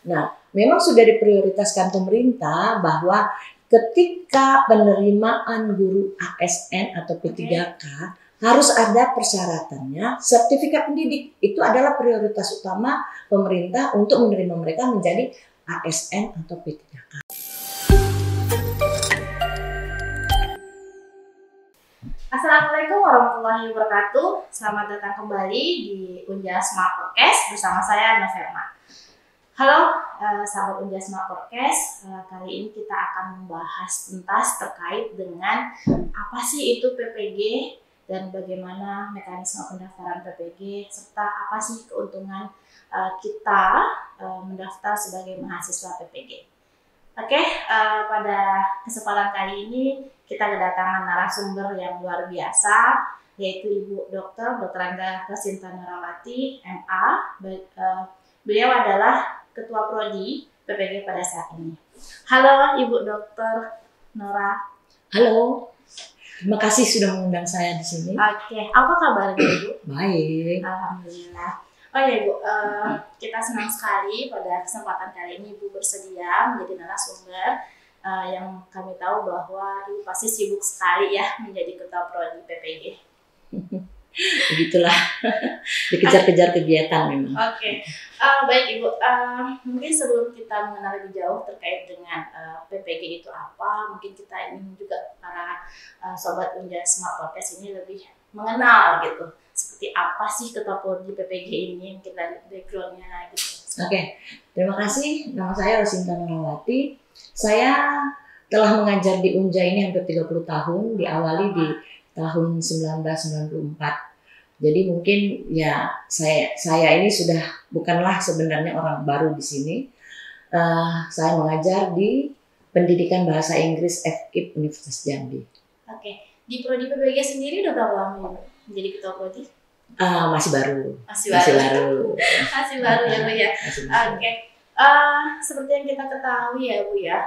Nah, memang sudah diprioritaskan pemerintah bahwa ketika penerimaan guru ASN atau P3K harus ada persyaratannya, sertifikat pendidik. Itu adalah prioritas utama pemerintah untuk menerima mereka menjadi ASN atau P3K. Assalamualaikum warahmatullahi wabarakatuh. Selamat datang kembali di Unja Smart Podcast bersama saya Novelma. Halo sahabat Unja Smart Podcast, kali ini kita akan membahas tuntas terkait dengan apa sih itu PPG dan bagaimana mekanisme pendaftaran PPG serta apa sih keuntungan kita mendaftar sebagai mahasiswa PPG. Oke, pada kesempatan kali ini kita kedatangan narasumber yang luar biasa, yaitu Ibu Dr. Angga Rosinta Norawati, MA. Beliau adalah Ketua Prodi PPG pada saat ini. Halo Ibu Dr. Nora. Halo, terima kasih sudah mengundang saya di sini. Oke, apa kabarnya Ibu? Baik. Alhamdulillah. Oh ya Ibu, kita senang sekali pada kesempatan kali ini Ibu bersedia menjadi narasumber yang kami tahu bahwa Ibu pasti sibuk sekali ya menjadi Ketua Prodi PPG. Begitulah, dikejar-kejar kegiatan memang. Oke. Baik Ibu, mungkin sebelum kita mengenal lebih jauh terkait dengan PPG itu apa, mungkin kita ingin juga para Sobat Unja Smart Podcast ini lebih mengenal gitu. Seperti apa sih Ketua Prodi PPG ini, yang kita background-nya gitu. Oke, terima kasih. Nama saya Rosinta Norawati. Saya telah mengajar di Unja ini hampir 30 tahun, diawali di tahun 1994. Jadi mungkin ya saya ini sudah bukanlah sebenarnya orang baru di sini. Saya mengajar di Pendidikan Bahasa Inggris FKIP Universitas Jambi. Oke, di Prodi PPG sendiri udah berapa lama menjadi Ketua Prodi? Masih baru. Masih baru ya Bu ya. Oke. Seperti yang kita ketahui ya Bu ya,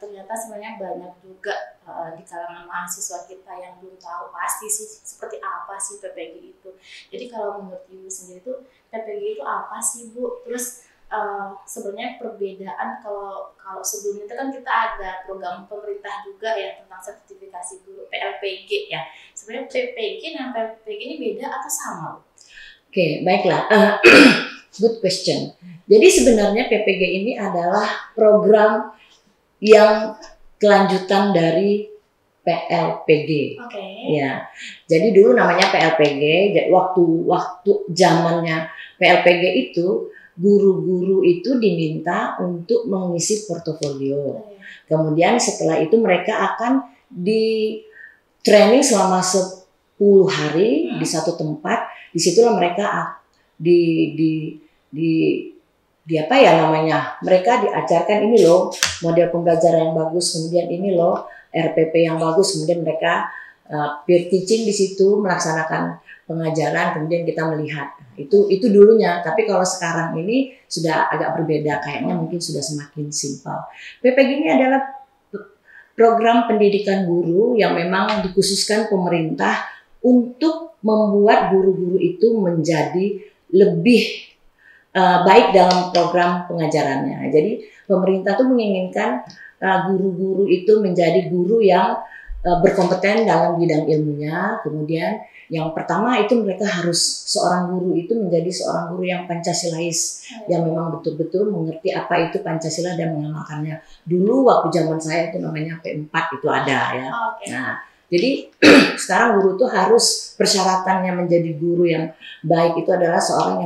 ternyata sebenarnya banyak juga di kalangan mahasiswa kita yang belum tahu pasti sih seperti apa sih PPG itu. Jadi kalau menurut Ibu sendiri tuh PPG itu apa sih Bu? Terus sebenarnya perbedaan kalau sebelumnya itu kan kita ada program pemerintah juga ya tentang sertifikasi guru PLPG ya. Sebenarnya PPG dan PLPG ini beda atau sama Bu? Oke, baiklah. Good question. Jadi sebenarnya PPG ini adalah program yang kelanjutan dari PLPG. Oke. Ya. Jadi dulu namanya PLPG. Waktu zamannya PLPG itu guru-guru itu diminta untuk mengisi portofolio. Kemudian setelah itu mereka akan di training selama 10 hari di satu tempat. Disitulah mereka apa ya namanya, mereka diajarkan ini loh model pembelajaran yang bagus, kemudian ini loh RPP yang bagus, kemudian mereka peer teaching di situ melaksanakan pengajaran, kemudian kita melihat itu dulunya. Tapi kalau sekarang ini sudah agak berbeda, kayaknya mungkin sudah semakin simpel. PPG ini adalah program pendidikan guru yang memang dikhususkan pemerintah untuk membuat guru-guru itu menjadi lebih baik dalam program pengajarannya. Jadi pemerintah tuh menginginkan guru-guru itu menjadi guru yang berkompeten dalam bidang ilmunya. Kemudian yang pertama itu mereka harus seorang guru itu menjadi seorang guru yang Pancasilais, yang memang betul-betul mengerti apa itu Pancasila dan mengamalkannya. Dulu waktu zaman saya itu namanya P4 itu ada ya. Okay. Nah, jadi sekarang guru itu harus persyaratannya menjadi guru yang baik itu adalah seorang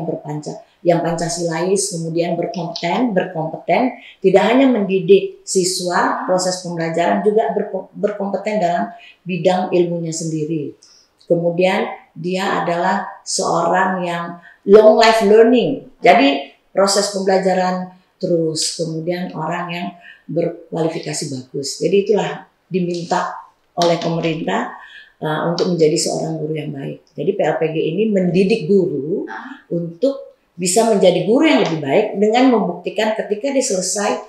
yang Pancasilais, kemudian berkompeten, tidak hanya mendidik siswa, proses pembelajaran juga berkompeten dalam bidang ilmunya sendiri. Kemudian dia adalah seorang yang long life learning. Jadi proses pembelajaran terus, kemudian orang yang berkualifikasi bagus. Jadi itulah diminta oleh pemerintah untuk menjadi seorang guru yang baik. Jadi PLPG ini mendidik guru untuk bisa menjadi guru yang lebih baik dengan membuktikan ketika dia selesai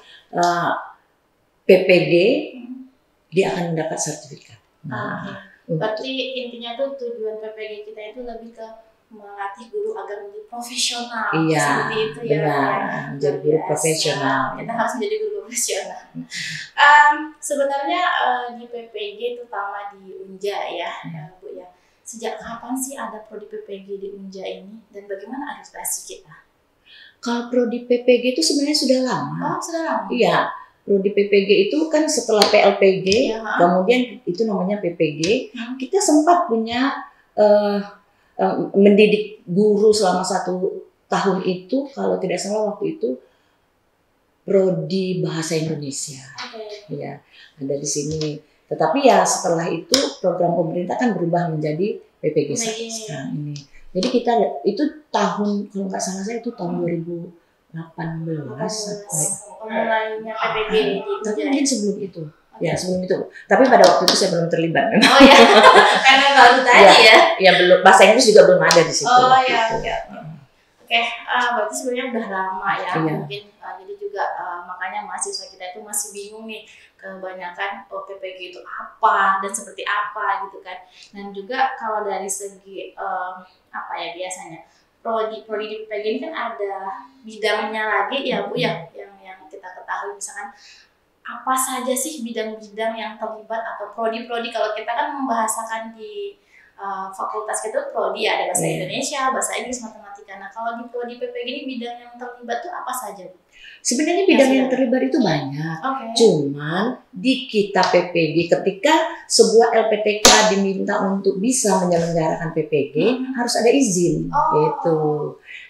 PPG dia akan mendapat sertifikat. Berarti intinya tuh tujuan PPG kita itu lebih ke melatih guru agar menjadi profesional. Iya, Seperti itu ya. benar. Menjadi guru profesional. Kita harus menjadi guru profesional. Sebenarnya di PPG terutama di Unja ya, Bu ya. Sejak kapan sih ada prodi PPG di Unja ini dan bagaimana administrasi kita? Kalau prodi PPG itu sebenarnya sudah lama. Oh, sudah lama. Iya, prodi PPG itu kan setelah PLPG, Iya, kemudian itu namanya PPG. Kita sempat punya mendidik guru selama 1 tahun itu, kalau tidak salah waktu itu prodi bahasa Indonesia. Ya, ada di sini. Tetapi ya setelah itu program pemerintah kan berubah menjadi PPG sekarang ini. Jadi kita itu tahun, kalau nggak salah saya itu tahun 2018 mulainya PPG. Tapi mungkin sebelum itu. Ya sebelum itu. Tapi pada waktu itu saya belum terlibat. Oh ya, karena baru tadi ya. Ya belum, bahasa Inggris juga belum ada di situ. Oh ya, oke. Berarti sebenarnya udah lama ya. Iya. Mungkin jadi juga makanya mahasiswa kita itu masih bingung nih, kebanyakan PPG itu apa dan seperti apa gitu kan. Dan juga kalau dari segi apa ya biasanya prodi di PPG ini kan ada bidangnya lagi ya Bu ya, yang kita ketahui misalkan apa saja sih bidang-bidang yang terlibat atau prodi-prodi. Kalau kita kan membahasakan di fakultas kita prodi ya, ada bahasa Indonesia, bahasa Inggris, matematika. Nah kalau di prodi PPG ini bidang yang terlibat tuh apa saja Bu? Sebenarnya bidang yang terlibat itu banyak. Cuman di kita PPG ketika sebuah LPTK diminta untuk bisa menyelenggarakan PPG harus ada izin gitu.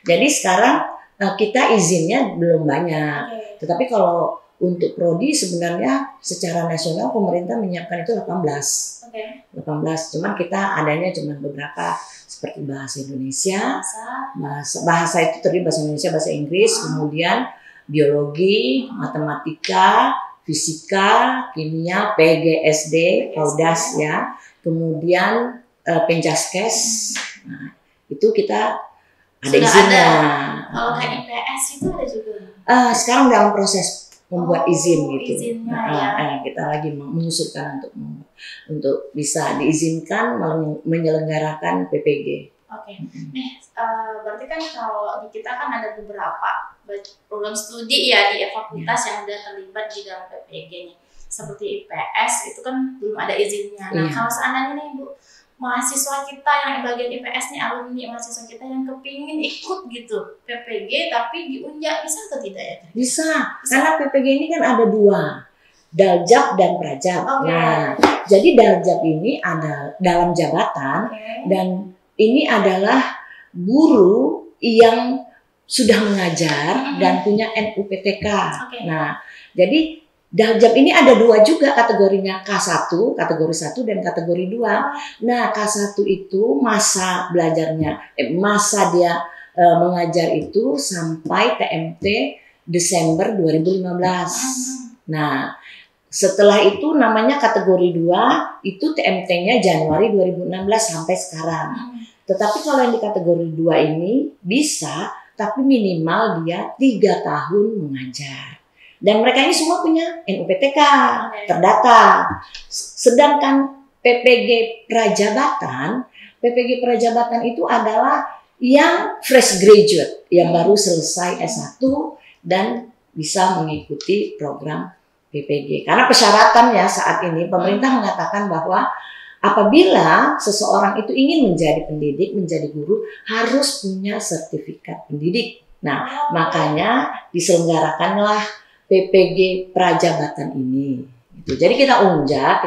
Jadi sekarang kita izinnya belum banyak. Tetapi kalau untuk prodi sebenarnya secara nasional pemerintah menyiapkan itu 18. 18. Cuman kita adanya cuma beberapa seperti bahasa Indonesia, bahasa itu terdiri bahasa Indonesia, bahasa Inggris, kemudian biologi, matematika, fisika, kimia, PGSD, PAUDAS ya, kemudian Penjaskes. Nah, itu kita ada izinnya. Kalau kayak IPS itu ada juga. Sekarang dalam proses membuat izin gitu. Izinnya, kita lagi mengusulkan untuk bisa diizinkan menyelenggarakan PPG. Nih berarti kan kalau di kita kan ada beberapa program studi ya di fakultas yang udah terlibat di dalam PPG nih. Seperti IPS itu kan belum ada izinnya. Nah kalau seandainya nih Bu, mahasiswa kita yang bagian IPS nih, alumni mahasiswa kita yang kepingin ikut gitu PPG tapi di Unja, bisa atau tidak ya? Bisa. Karena PPG ini kan ada 2, Daljab dan Prajab. Nah, jadi Daljab ini ada dalam jabatan dan ini adalah guru yang sudah mengajar dan punya NUPTK. Nah, jadi Daljab ini ada 2 juga kategorinya, K1, kategori 1 dan kategori 2. Nah, K1 itu masa belajarnya, masa dia mengajar itu sampai TMT Desember 2015. Nah, setelah itu namanya kategori 2, itu TMT-nya Januari 2016 sampai sekarang. Tetapi kalau yang di kategori 2 ini bisa, tapi minimal dia 3 tahun mengajar. Dan mereka ini semua punya NUPTK, terdata. Sedangkan PPG Prajabatan itu adalah yang fresh graduate, yang baru selesai S1 dan bisa mengikuti program PPG. Karena persyaratannya saat ini pemerintah mengatakan bahwa apabila seseorang itu ingin menjadi pendidik, menjadi guru, harus punya sertifikat pendidik. Nah, makanya diselenggarakanlah PPG Prajabatan ini. Jadi kita Unja,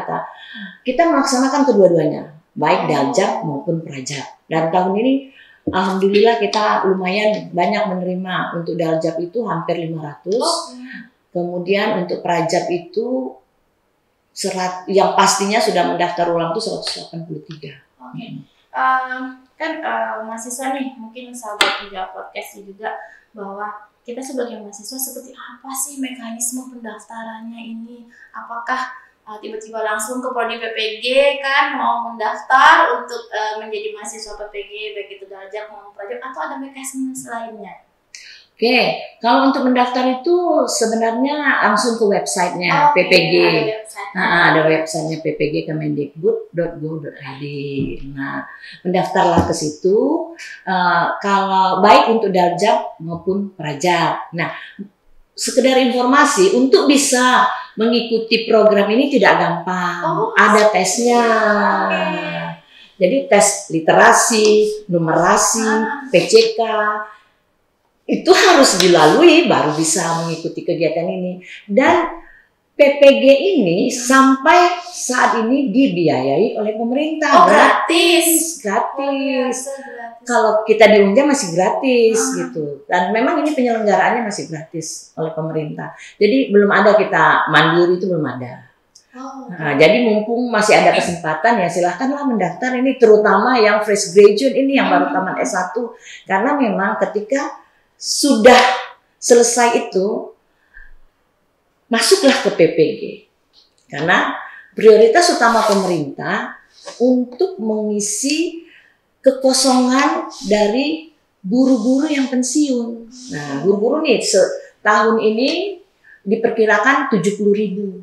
kita melaksanakan kedua-duanya, baik Daljab maupun Prajab. Dan tahun ini alhamdulillah kita lumayan banyak menerima. Untuk Daljab itu hampir 500. Kemudian untuk Prajab itu yang pastinya sudah mendaftar ulang itu 183. Kan mahasiswa nih, mungkin sahabat Unja Podcast juga, bahwa kita sebagai mahasiswa seperti apa sih mekanisme pendaftarannya ini? Apakah tiba-tiba langsung ke prodi PPG kan mau mendaftar untuk menjadi mahasiswa PPG baik itu Daljab maupun Prajab, atau ada mekanisme lainnya? Oke, kalau untuk mendaftar itu sebenarnya langsung ke websitenya PPG. Ada websitenya PPG Kemendikbud.go.id. Nah, mendaftarlah ke situ. Kalau baik untuk Daljab maupun Prajab. Nah, sekedar informasi untuk bisa mengikuti program ini tidak gampang. Ada tesnya. Jadi tes literasi, numerasi, PCK. Itu harus dilalui baru bisa mengikuti kegiatan ini. Dan PPG ini sampai saat ini dibiayai oleh pemerintah. Gratis. Kalau kita di Unja masih gratis gitu. Dan memang ini penyelenggaraannya masih gratis oleh pemerintah. Jadi belum ada kita mandiri, itu belum ada. Nah, jadi mumpung masih ada kesempatan ya silahkanlah mendaftar ini, terutama yang fresh graduate ini yang baru tamat S1. Karena memang ketika sudah selesai itu, masuklah ke PPG. Karena prioritas utama pemerintah untuk mengisi kekosongan dari guru-guru yang pensiun. Nah, guru-guru nih tahun ini diperkirakan 70.000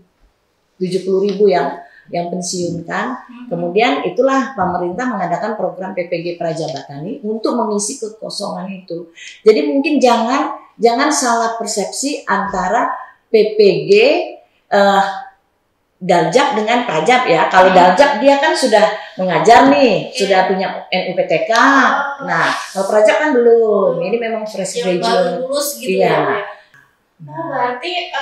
yang pensiun kan. Kemudian itulah pemerintah mengadakan program PPG Prajabatani untuk mengisi kekosongan itu. Jadi mungkin jangan salah persepsi antara PPG Daljab dengan Prajab ya. Kalau Daljab dia kan sudah mengajar nih, sudah punya NUPTK. Nah, kalau Prajab kan belum. Ini memang fresh graduate. Baru lulus gitu ya. Berarti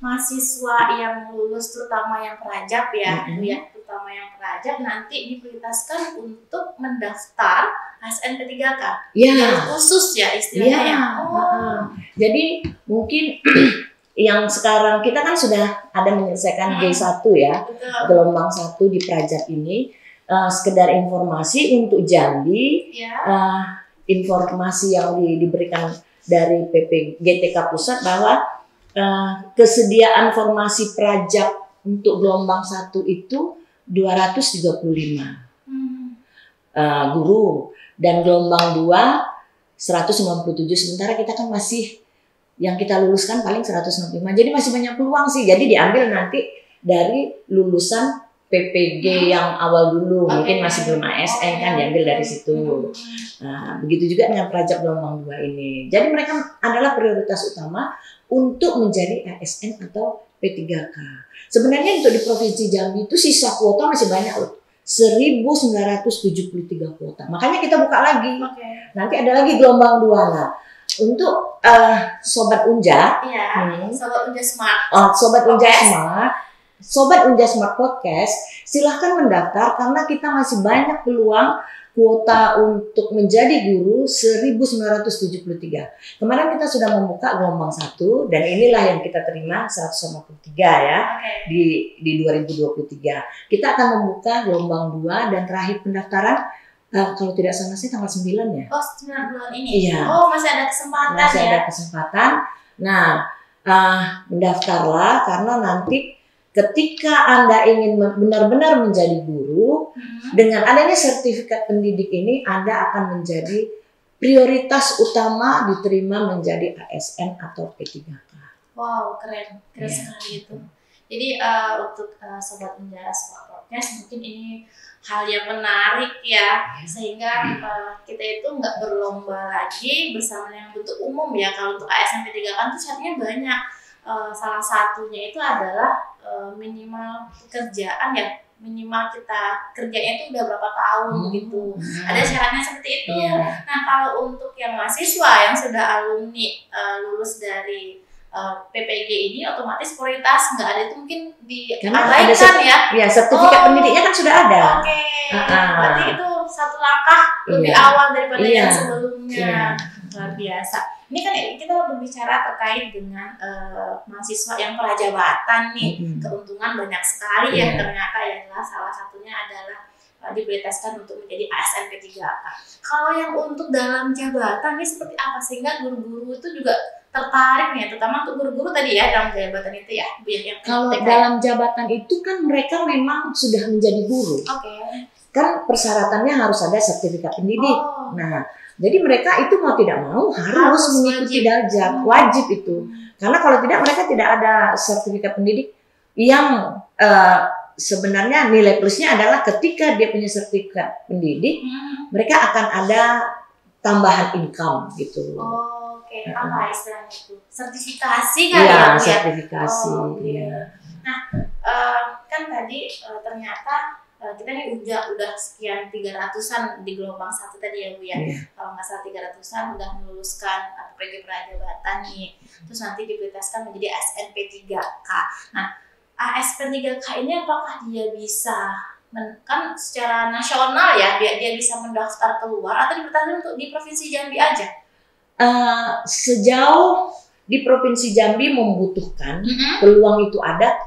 mahasiswa yang lulus terutama yang Prajab ya, terutama yang Prajab nanti diprioritaskan untuk mendaftar ASN P3K. Yang khusus ya istilahnya. Jadi mungkin yang sekarang kita kan sudah ada menyelesaikan G1 ya, gelombang 1 di Prajab ini. Sekedar informasi untuk Jambi, informasi yang diberikan dari GTK Pusat bahwa kesediaan formasi Prajab untuk gelombang 1 itu 235 guru, dan gelombang 2 197. Sementara kita kan masih yang kita luluskan paling 165. Jadi masih banyak peluang sih. Jadi diambil nanti dari lulusan PPG yang awal dulu, mungkin masih belum ASN kan, diambil dari situ. Nah, begitu juga dengan Prajab gelombang 2 ini. Jadi mereka adalah prioritas utama untuk menjadi ASN atau P3K. Sebenarnya untuk di Provinsi Jambi itu sisa kuota masih banyak loh. 1973 kuota. Makanya kita buka lagi. Nanti ada lagi gelombang 2. Nah, untuk Sobat Unja, Sobat Unja Smart. Sobat Unja Smart Podcast, silahkan mendaftar karena kita masih banyak peluang kuota untuk menjadi guru 1973. Kemarin kita sudah membuka gelombang 1 dan inilah yang kita terima 153 ya di 2023. Kita akan membuka gelombang 2 dan terakhir pendaftaran kalau tidak salah sih tanggal 9 ya. 9 bulan ini. Iya. Masih ada kesempatan Masih ada kesempatan. Nah, mendaftarlah karena nanti ketika Anda ingin benar-benar menjadi guru, dengan adanya sertifikat pendidik ini, Anda akan menjadi prioritas utama diterima menjadi ASN atau P3K. Wow, keren sekali itu. Jadi untuk Sobat Unja Smart Podcast mungkin ini hal yang menarik ya, sehingga kita itu nggak berlomba lagi bersama yang bentuk umum ya. Kalau untuk ASN P3K kan itu syaratnya banyak. Salah satunya itu adalah minimal pekerjaan ya, minimal kita kerjanya itu udah berapa tahun gitu. Ada syaratnya seperti itu. Nah, kalau untuk yang mahasiswa yang sudah alumni lulus dari PPG ini otomatis prioritas nggak ada, itu mungkin diabaikan ya. Ya, sertifikat pendidiknya kan sudah ada. Berarti itu satu langkah lebih awal daripada yang sebelumnya. Luar biasa. Ini kan kita berbicara terkait dengan mahasiswa yang prajabatan nih, keuntungan banyak sekali ya ternyata ya. Salah satunya adalah diprioritaskan untuk menjadi ASN P3K. Kalau yang untuk dalam jabatan ini seperti apa sehingga guru-guru itu juga tertarik nih, terutama untuk guru-guru tadi ya dalam jabatan itu ya. Kalau dalam jabatan itu kan mereka memang sudah menjadi guru. Kan persyaratannya harus ada sertifikat pendidik. Nah, Jadi mereka itu mau tidak mau harus mengikuti Daljab, wajib itu. Karena kalau tidak mereka tidak ada sertifikat pendidik yang sebenarnya nilai plusnya adalah ketika dia punya sertifikat pendidik, mereka akan ada tambahan income gitu. Oh, oke. Apa istilahnya itu? Sertifikasi kali ya? Ya, sertifikasi. Ya. Nah, kan tadi ternyata kita nih udah sekian 300-an di gelombang 1 tadi ya Bu ya. Kalau nggak salah 300-an udah meluluskan PG Prajabatan nih. Terus nanti diprioritaskan menjadi ASNP3K. Nah, ASNP3K ini apakah dia bisa kan secara nasional ya dia bisa mendaftar keluar atau dipertahankan untuk di Provinsi Jambi aja? Sejauh di Provinsi Jambi membutuhkan peluang itu ada,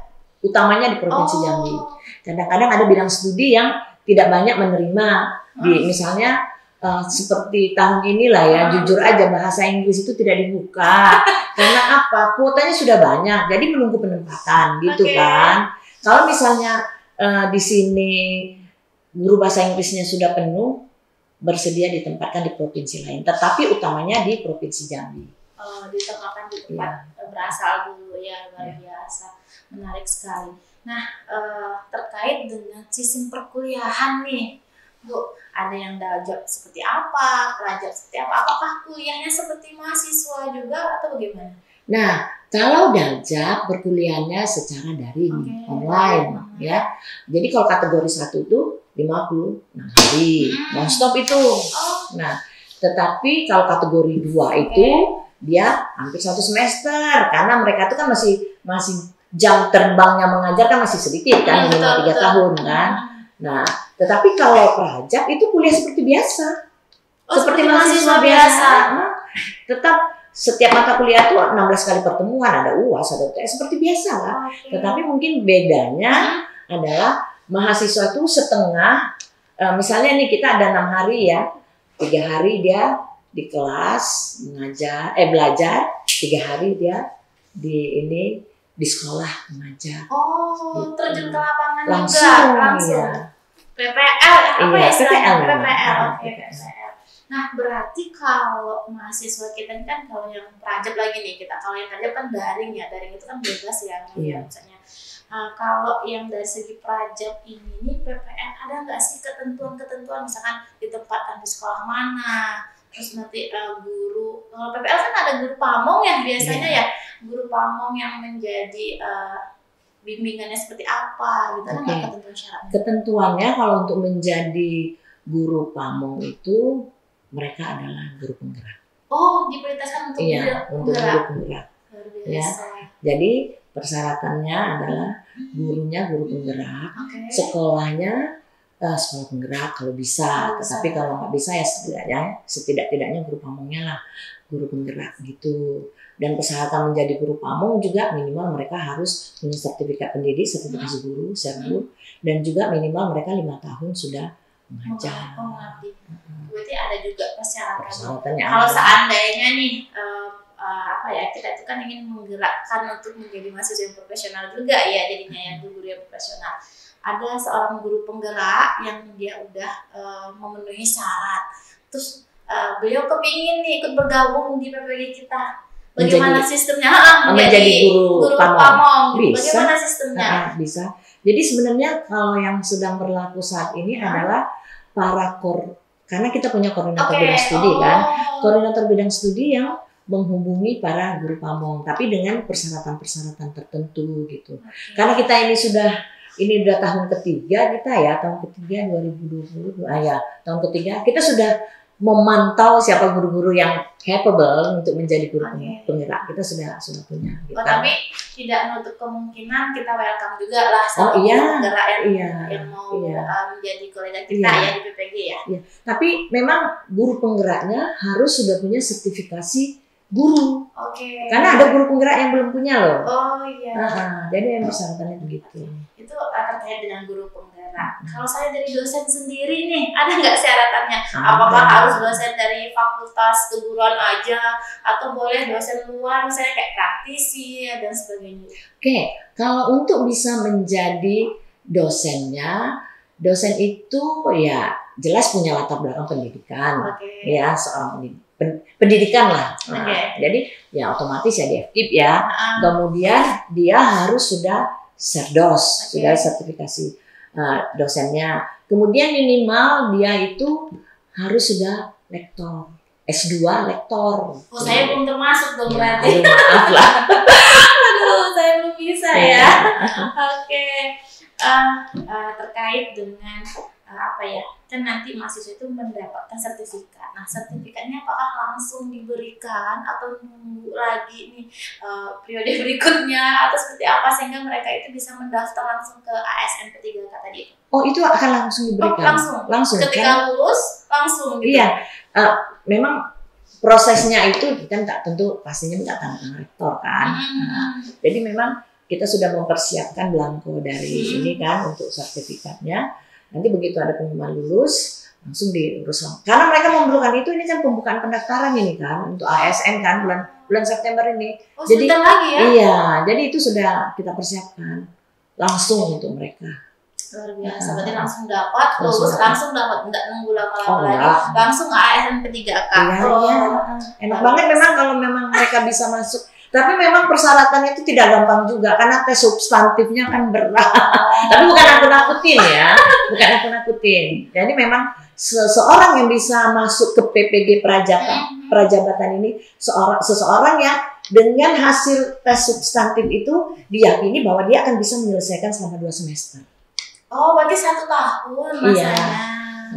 utamanya di Provinsi Jambi. Kadang-kadang ada bidang studi yang tidak banyak menerima di misalnya seperti tahun inilah ya, jujur aja bahasa Inggris itu tidak dibuka karena apa? Kuotanya sudah banyak, jadi menunggu penempatan gitu kan. Kalau misalnya di sini guru bahasa Inggrisnya sudah penuh, bersedia ditempatkan di provinsi lain, tetapi utamanya di Provinsi Jambi. Ditempatkan di tempat berasal dulu ya, luar biasa, menarik sekali. Nah, terkait dengan sistem perkuliahan nih, Bu, ada yang Daljab seperti apa, Prajab seperti apa? Apakah kuliahnya seperti mahasiswa juga atau bagaimana? Nah, kalau Daljab berkuliahnya secara daring, online ya. Jadi kalau kategori 1 itu 56 hari, non-stop itu. Nah, tetapi kalau kategori 2 itu dia hampir 1 semester karena mereka itu kan masih jam terbangnya mengajar kan masih sedikit kan, minimal 3 tahun kan. Nah, tetapi kalau Prajab itu kuliah seperti biasa. Seperti mahasiswa biasa. Tetap setiap mata kuliah tuh 16 kali pertemuan, ada UAS, ada UTS seperti biasa lah. Tetapi mungkin bedanya adalah mahasiswa itu setengah, misalnya nih kita ada 6 hari ya, 3 hari dia di kelas belajar, 3 hari dia di sekolah mengajar. Gitu. Terjun ke lapangan langsung. Ya. PPL apa ya istilahnya? PPL. Nah, berarti kalau mahasiswa kita kan kalau yang Prajab lagi nih kalau yang Prajab kan daring ya, daring itu kan bebas ya misalnya. Kalau yang dari segi Prajab ini nih PPL ada nggak sih ketentuan misalkan ditempatkan di sekolah mana? Terus nanti guru, kalau PPL kan ada guru pamong ya biasanya ya, guru pamong yang menjadi bimbingannya seperti apa gitu, ada nggak ketentuan syaratnya? Ketentuannya kalau untuk menjadi guru pamong itu mereka adalah guru penggerak. Diprioritaskan untuk guru penggerak. Ya. Jadi persyaratannya adalah gurunya guru penggerak, sekolahnya sekolah penggerak kalau bisa. Tetapi kalau nggak bisa ya setidak-tidaknya guru pamongnya lah guru penggerak gitu. Dan persyaratan menjadi guru pamong juga minimal mereka harus punya sertifikat pendidik, sertifikasi guru, Serbu, dan juga minimal mereka 5 tahun sudah mengajar. Berarti ada juga persyaratannya. Kalau seandainya nih kita itu kan ingin menggerakkan untuk menjadi mahasiswa yang profesional juga ya, jadinya yang guru yang profesional. Ada seorang guru penggerak yang dia udah memenuhi syarat, terus beliau kepingin nih ikut bergabung di PPG kita. Bagaimana sistemnya? Menjadi guru pamong. Bisa. Bagaimana sistemnya? Bisa. Jadi sebenarnya kalau yang sedang berlaku saat ini adalah karena kita punya koordinator bidang studi kan, koordinator bidang studi yang menghubungi para guru pamong, tapi dengan persyaratan-persyaratan tertentu gitu. Karena kita ini udah tahun ketiga kita ya, tahun ketiga 2020 tahun ketiga kita sudah memantau siapa guru-guru yang capable untuk menjadi guru penggerak. Kita sudah punya. Gitu. Tapi tidak menutup kemungkinan kita welcome juga lah sama guru penggerak yang mau menjadi kolega kita ya di PPG ya. Tapi memang guru penggeraknya harus sudah punya sertifikasi guru. Karena ada guru penggerak yang belum punya loh. Jadi yang persyaratannya begitu. Itu terkait dengan guru penggerak. Kalau saya dari dosen sendiri nih, ada nggak syaratannya? Apakah harus dosen dari fakultas keguruan aja, atau boleh dosen luar, misalnya kayak praktisi dan sebagainya? Kalau untuk bisa menjadi dosen itu ya jelas punya latar belakang pendidikan, Oke. ya seorang pendidikan lah. Nah, Oke. jadi ya otomatis ya di FKIP ya. Kemudian dia harus sudah Serdos, Oke. sudah sertifikasi dosennya. Kemudian minimal dia itu harus sudah lektor, S2 lektor. Oh, saya belum termasuk dong Ya, berarti. aduh, maaf lah. Aduh, saya belum bisa ya. Oke. Terkait dengan apa ya? Kan nanti mahasiswa itu mendapatkan sertifikat. Nah, sertifikatnya apakah langsung diberikan atau nunggu lagi nih periode berikutnya atau seperti apa sehingga mereka itu bisa mendaftar langsung ke ASN P3K tadi itu? Oh, itu akan langsung diberikan. Langsung. Ketika lulus langsung gitu. Iya. Memang prosesnya itu kan tentu pastinya minta tanda tangan rektor kan. Jadi memang kita sudah mempersiapkan belangko dari ini kan untuk sertifikatnya. Nanti begitu ada pengumuman lulus langsung diurus. Karena mereka memerlukan itu, ini kan pembukaan pendaftaran ini kan untuk ASN kan bulan September ini. Oh, jadi sebentar lagi ya? Iya, jadi itu sudah kita persiapkan langsung untuk mereka. Luar biasa, berarti langsung dapat, lulus langsung dapat, enggak nunggu lama-lama lagi, enggak. Langsung ASN P3K. Iya. Enak banget memang kalau memang mereka bisa masuk. Tapi memang persyaratannya itu tidak gampang juga karena tes substantifnya kan berat. Tapi bukan nakut-nakutin ya, bukan nakut-nakutin. Jadi memang seseorang yang bisa masuk ke PPG Prajabatan ini seseorang yang dengan hasil tes substantif itu diyakini bahwa dia akan bisa menyelesaikan selama 2 semester. Oh, berarti 1 tahun masanya.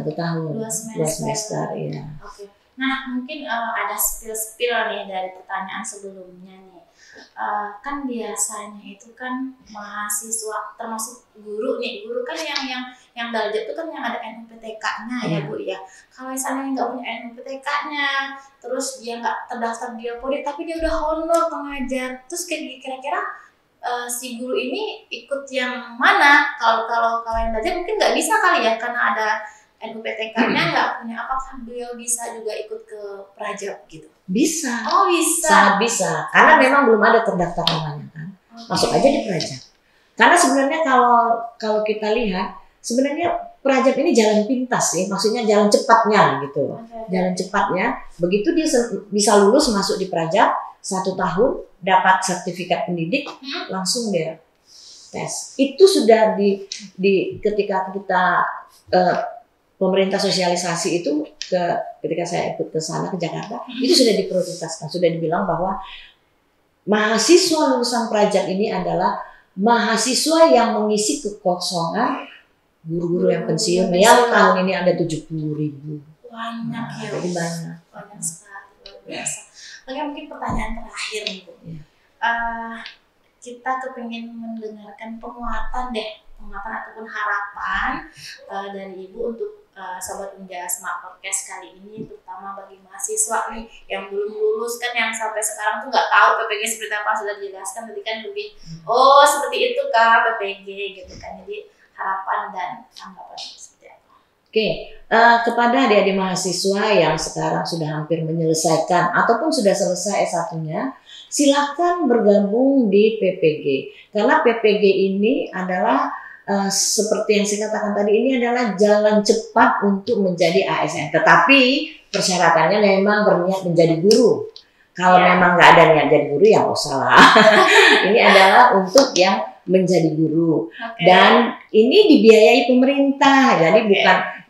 Iya, 1 tahun. 2 semester, iya. Oke. Nah, mungkin ada spill nih dari pertanyaan sebelumnya nih. Kan biasanya itu kan mahasiswa termasuk guru nih, guru kan yang darjat itu kan yang ada NUPTK-nya ya Bu ya. Kalau misalnya nggak punya NUPTK-nya, terus dia nggak terdaftar di Polri tapi dia udah honor mengajar, terus kira-kira si guru ini ikut yang mana? Kalau yang darjat mungkin nggak bisa kali ya karena ada NUPTK-nya nggak punya, apakah beliau bisa juga ikut ke Prajab gitu? Bisa. Oh, bisa. Sangat bisa. Karena memang belum ada terdaftar namanya kan. Masuk aja di Prajab. Karena sebenarnya kalau kita lihat, sebenarnya Prajab ini jalan pintas sih, maksudnya jalan cepatnya gitu. Jalan cepatnya, begitu dia bisa lulus masuk di Prajab 1 tahun, dapat sertifikat pendidik, langsung dia tes. Itu sudah ketika kita pemerintah sosialisasi itu ketika saya ikut ke sana ke Jakarta, itu sudah diprioritaskan, sudah dibilang bahwa mahasiswa lulusan Prajab ini adalah mahasiswa yang mengisi kekosongan guru-guru yang pensiun yang tahun ini ada 70.000. Banyak ya. Jadi banyak. Banyak sekali, luar biasa. Oke, mungkin pertanyaan terakhir nih Bu. Kita kepingin mendengarkan penguatan ataupun harapan dari Ibu untuk Sobat Unja Smart Podcast kali ini, terutama bagi mahasiswa nih yang belum lulus kan, yang sampai sekarang tuh nggak tahu PPG seperti apa, sudah dijelaskan tadi kan lebih seperti itu kah PPG gitu kan. Jadi harapan dan tanggapan seperti apa? Oke, kepada adik-adik mahasiswa yang sekarang sudah hampir menyelesaikan ataupun sudah selesai S1-nya, silakan bergabung di PPG. Karena PPG ini adalah seperti yang saya katakan tadi, ini adalah jalan cepat untuk menjadi ASN. Tetapi persyaratannya memang berniat menjadi guru. Kalau memang nggak ada niat jadi guru ya nggak usah lah. Ini adalah untuk yang menjadi guru. Dan ini dibiayai pemerintah.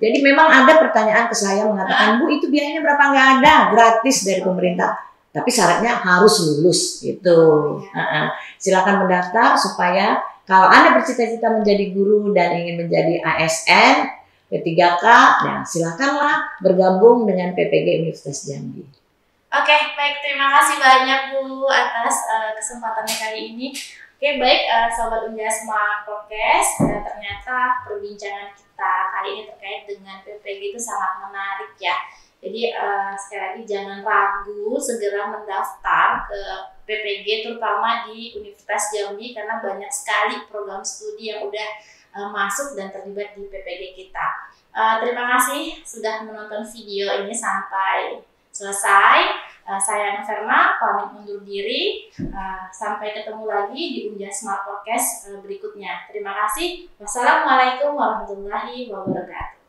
Jadi memang ada pertanyaan ke saya mengatakan, Bu, itu biayanya berapa? Nggak ada, gratis dari pemerintah. Tapi syaratnya harus lulus gitu. Silakan mendaftar supaya kalau Anda bercita-cita menjadi guru dan ingin menjadi ASN P3K, nah silakanlah bergabung dengan PPG Universitas Jambi. Oke, baik, terima kasih banyak Bu atas kesempatannya kali ini. Oke, baik Sobat Unja Smart Podcast, ternyata perbincangan kita kali ini terkait dengan PPG itu sangat menarik ya. Jadi sekali lagi jangan ragu, segera mendaftar ke PPG terutama di Universitas Jambi karena banyak sekali program studi yang udah masuk dan terlibat di PPG kita. Terima kasih sudah menonton video ini sampai selesai. Saya Noverma, pamit undur diri. Sampai ketemu lagi di Unja Smart Podcast berikutnya. Terima kasih. Wassalamualaikum warahmatullahi wabarakatuh.